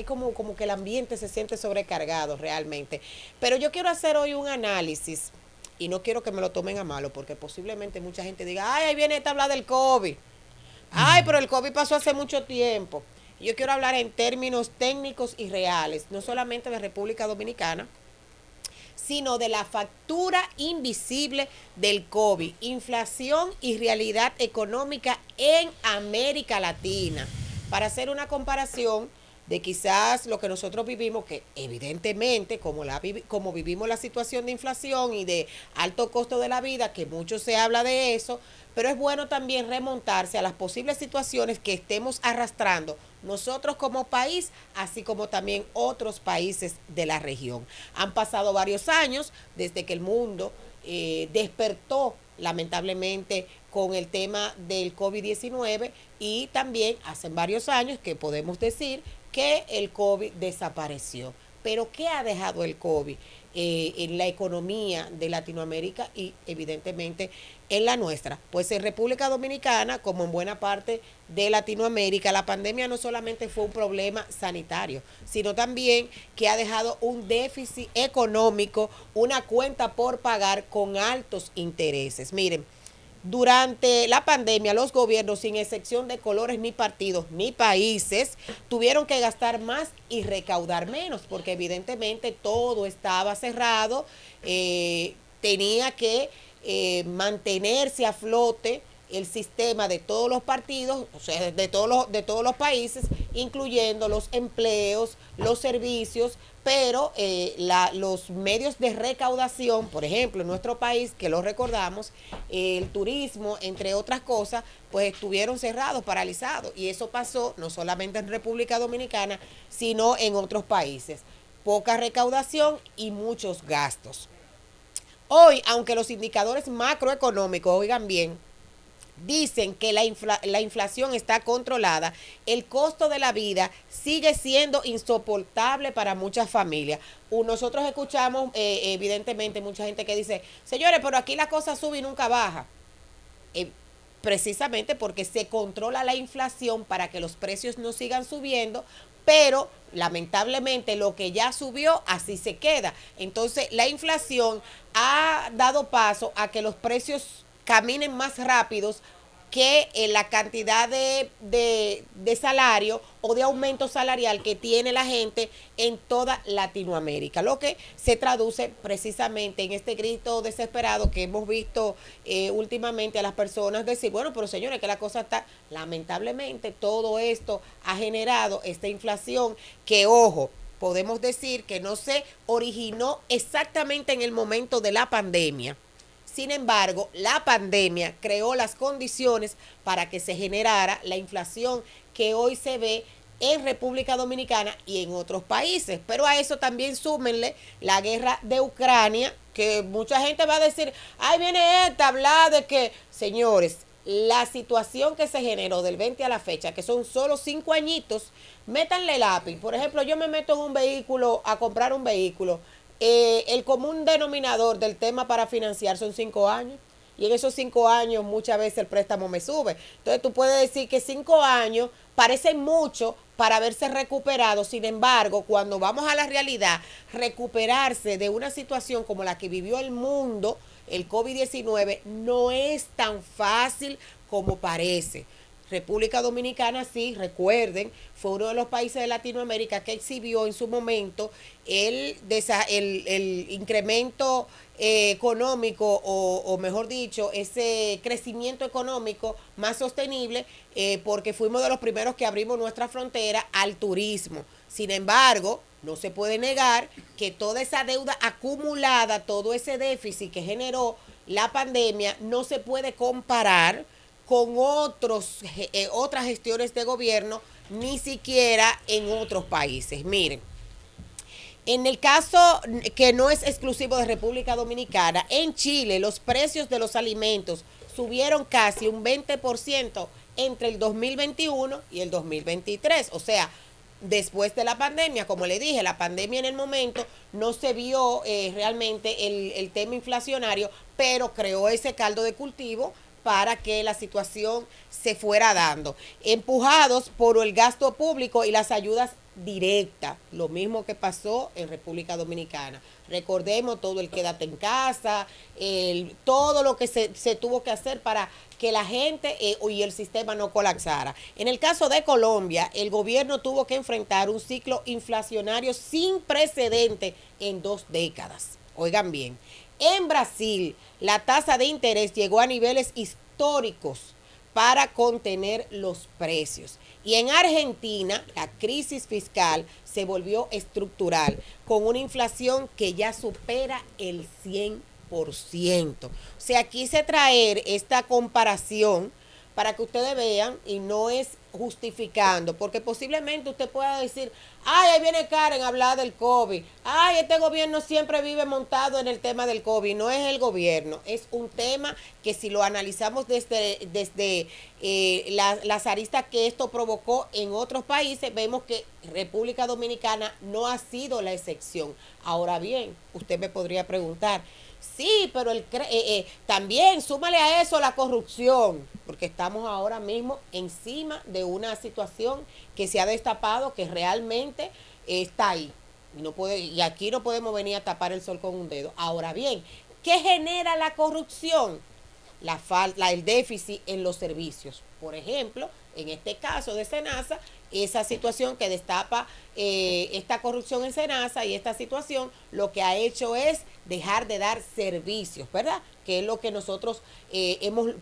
como que el ambiente se siente sobrecargado realmente. Pero yo quiero hacer hoy un análisis y no quiero que me lo tomen a malo porque posiblemente mucha gente diga, ay, ahí viene esta habla del COVID. Ay, pero el COVID pasó hace mucho tiempo. Yo quiero hablar en términos técnicos y reales, no solamente de República Dominicana, sino de la factura invisible del COVID, inflación y realidad económica en América Latina. Para hacer una comparación de quizás lo que nosotros vivimos, que evidentemente, como vivimos la situación de inflación y de alto costo de la vida, que mucho se habla de eso, pero es bueno también remontarse a las posibles situaciones que estemos arrastrando nosotros como país, así como también otros países de la región. Han pasado varios años desde que el mundo despertó lamentablemente con el tema del COVID-19 y también hace varios años que podemos decir que el COVID desapareció. Pero ¿qué ha dejado el COVID en la economía de Latinoamérica y evidentemente en la nuestra? Pues en República Dominicana, como en buena parte de Latinoamérica, la pandemia no solamente fue un problema sanitario, sino también que ha dejado un déficit económico, una cuenta por pagar con altos intereses. Miren, durante la pandemia, los gobiernos, sin excepción de colores, ni partidos, ni países, tuvieron que gastar más y recaudar menos, porque evidentemente todo estaba cerrado, tenía que mantenerse a flote el sistema de todos los partidos, o sea, de todos los países, incluyendo los empleos, los servicios, pero los medios de recaudación, por ejemplo, en nuestro país, que lo recordamos, el turismo, entre otras cosas, pues estuvieron cerrados, paralizados, y eso pasó no solamente en República Dominicana, sino en otros países. Poca recaudación y muchos gastos. Hoy, aunque los indicadores macroeconómicos, oigan bien, dicen que la inflación está controlada, el costo de la vida sigue siendo insoportable para muchas familias. Nosotros escuchamos, evidentemente, mucha gente que dice, señores, pero aquí la cosa sube y nunca baja. Eh, Precisamente porque se controla la inflación para que los precios no sigan subiendo, pero lamentablemente lo que ya subió así se queda. Entonces la inflación ha dado paso a que los precios caminen más rápidos que la cantidad de salario o de aumento salarial que tiene la gente en toda Latinoamérica, lo que se traduce precisamente en este grito desesperado que hemos visto últimamente a las personas decir, bueno, pero señores, que la cosa está, lamentablemente todo esto ha generado esta inflación que, ojo, podemos decir que no se originó exactamente en el momento de la pandemia. Sin embargo, la pandemia creó las condiciones para que se generara la inflación que hoy se ve en República Dominicana y en otros países. Pero a eso también súmenle la guerra de Ucrania, que mucha gente va a decir, ay, viene esta a hablar de que, señores, la situación que se generó del 20 a la fecha, que son solo 5 añitos, métanle lápiz. Por ejemplo, yo me meto en un vehículo a comprar un vehículo. El común denominador del tema para financiar son 5 años. Y en esos 5 años muchas veces el préstamo me sube. Entonces tú puedes decir que 5 años parecen mucho para haberse recuperado. Sin embargo, cuando vamos a la realidad, recuperarse de una situación como la que vivió el mundo, el COVID-19, no es tan fácil como parece. República Dominicana, sí, recuerden, fue uno de los países de Latinoamérica que exhibió en su momento el incremento económico o mejor dicho, ese crecimiento económico más sostenible porque fuimos de los primeros que abrimos nuestra frontera al turismo. Sin embargo, no se puede negar que toda esa deuda acumulada, todo ese déficit que generó la pandemia, no se puede comparar con otras gestiones de gobierno, ni siquiera en otros países. Miren, en el caso que no es exclusivo de República Dominicana, en Chile los precios de los alimentos subieron casi un 20% entre el 2021 y el 2023. O sea, después de la pandemia, como le dije, la pandemia en el momento no se vio realmente el tema inflacionario, pero creó ese caldo de cultivo para que la situación se fuera dando, empujados por el gasto público y las ayudas directas, lo mismo que pasó en República Dominicana. Recordemos todo el quédate en casa, todo lo que se tuvo que hacer para que la gente y el sistema no colapsara. En el caso de Colombia, el gobierno tuvo que enfrentar un ciclo inflacionario sin precedente en 2 décadas. Oigan bien, en Brasil la tasa de interés llegó a niveles históricos para contener los precios. Y en Argentina, la crisis fiscal se volvió estructural, con una inflación que ya supera el 100%. O sea, quise traer esta comparación para que ustedes vean, y no es justificando, porque posiblemente usted pueda decir, ay, ahí viene Karen a hablar del COVID, ay, este gobierno siempre vive montado en el tema del COVID. No es el gobierno, es un tema que si lo analizamos desde las aristas que esto provocó en otros países, vemos que República Dominicana no ha sido la excepción. Ahora bien, usted me podría preguntar, sí, pero también súmale a eso la corrupción, porque estamos ahora mismo encima de una situación que se ha destapado, que realmente está ahí. Y aquí no podemos venir a tapar el sol con un dedo. Ahora bien, ¿qué genera la corrupción? El déficit en los servicios. Por ejemplo, en este caso de Senasa, esa situación que destapa esta corrupción en Senasa, y esta situación lo que ha hecho es dejar de dar servicios, ¿verdad? Que es lo que nosotros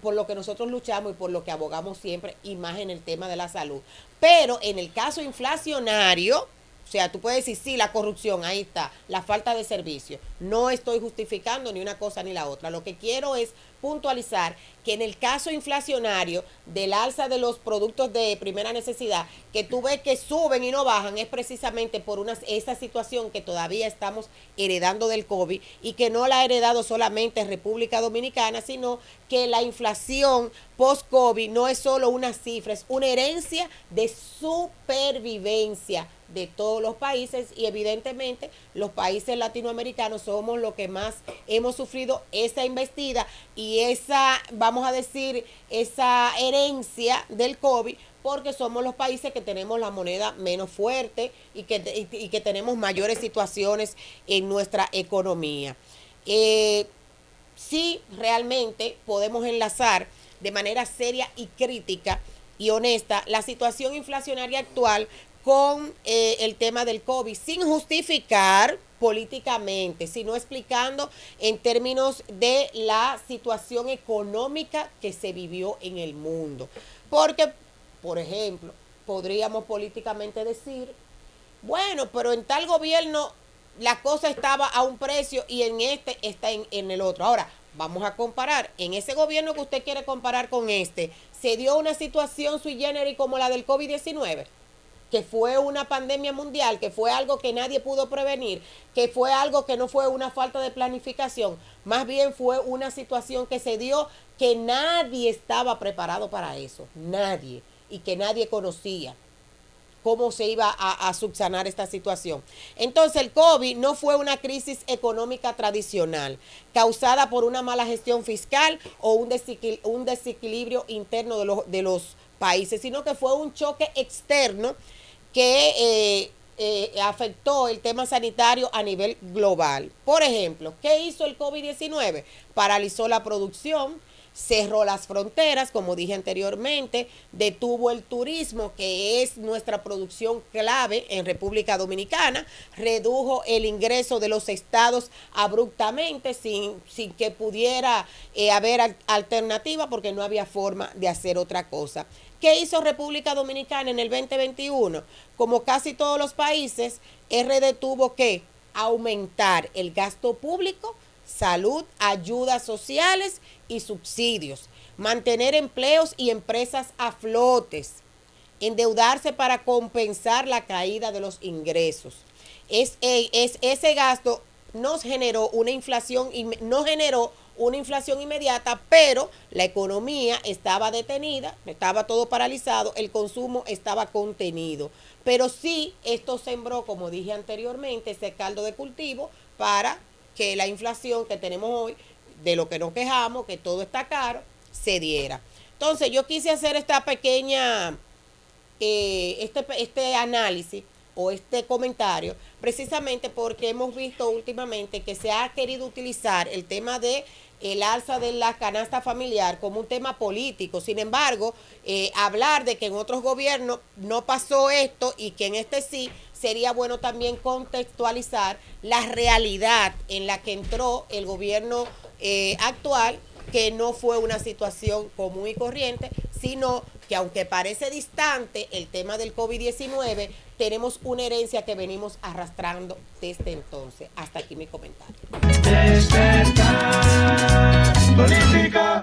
por lo que nosotros luchamos y por lo que abogamos siempre, y más en el tema de la salud. Pero en el caso inflacionario, o sea, tú puedes decir, sí, la corrupción, ahí está, la falta de servicio. No estoy justificando ni una cosa ni la otra. Lo que quiero es puntualizar que en el caso inflacionario del alza de los productos de primera necesidad, que tú ves que suben y no bajan, es precisamente por esa situación que todavía estamos heredando del COVID, y que no la ha heredado solamente República Dominicana, sino que la inflación post-COVID no es solo una cifra, es una herencia de supervivencia de todos los países, y evidentemente los países latinoamericanos somos los que más hemos sufrido esa embestida y esa, vamos a decir, esa herencia del COVID, porque somos los países que tenemos la moneda menos fuerte y que tenemos mayores situaciones en nuestra economía. Sí, realmente podemos enlazar de manera seria y crítica y honesta la situación inflacionaria actual con el tema del COVID, sin justificar políticamente, sino explicando en términos de la situación económica que se vivió en el mundo. Porque, por ejemplo, podríamos políticamente decir, bueno, pero en tal gobierno la cosa estaba a un precio y en este está en el otro. Ahora, vamos a comparar. En ese gobierno que usted quiere comparar con este, ¿se dio una situación sui generis como la del COVID-19? Que fue una pandemia mundial, que fue algo que nadie pudo prevenir, que fue algo que no fue una falta de planificación, más bien fue una situación que se dio que nadie estaba preparado para eso, nadie, y que nadie conocía cómo se iba a subsanar esta situación. Entonces el COVID no fue una crisis económica tradicional causada por una mala gestión fiscal o un desequilibrio interno de los países, sino que fue un choque externo que afectó el tema sanitario a nivel global. Por ejemplo, ¿qué hizo el COVID-19? Paralizó la producción, cerró las fronteras, como dije anteriormente, detuvo el turismo, que es nuestra producción clave en República Dominicana, redujo el ingreso de los estados abruptamente sin que pudiera haber alternativa, porque no había forma de hacer otra cosa. ¿Qué hizo República Dominicana en el 2021? Como casi todos los países, RD tuvo que aumentar el gasto público, salud, ayudas sociales y subsidios, mantener empleos y empresas a flotes, endeudarse para compensar la caída de los ingresos. Ese gasto nos generó una inflación, no generó una inflación inmediata, pero la economía estaba detenida, estaba todo paralizado, el consumo estaba contenido. Pero sí, esto sembró, como dije anteriormente, ese caldo de cultivo para que la inflación que tenemos hoy, de lo que nos quejamos, que todo está caro, se diera. Entonces yo quise hacer esta pequeña, este análisis o este comentario, precisamente porque hemos visto últimamente que se ha querido utilizar el tema de el alza de la canasta familiar como un tema político. Sin embargo, hablar de que en otros gobiernos no pasó esto y que en este sí, sería bueno también contextualizar la realidad en la que entró el gobierno actual, que no fue una situación común y corriente, sino que aunque parece distante el tema del COVID-19, tenemos una herencia que venimos arrastrando desde entonces. Hasta aquí mi comentario. Despertar, política.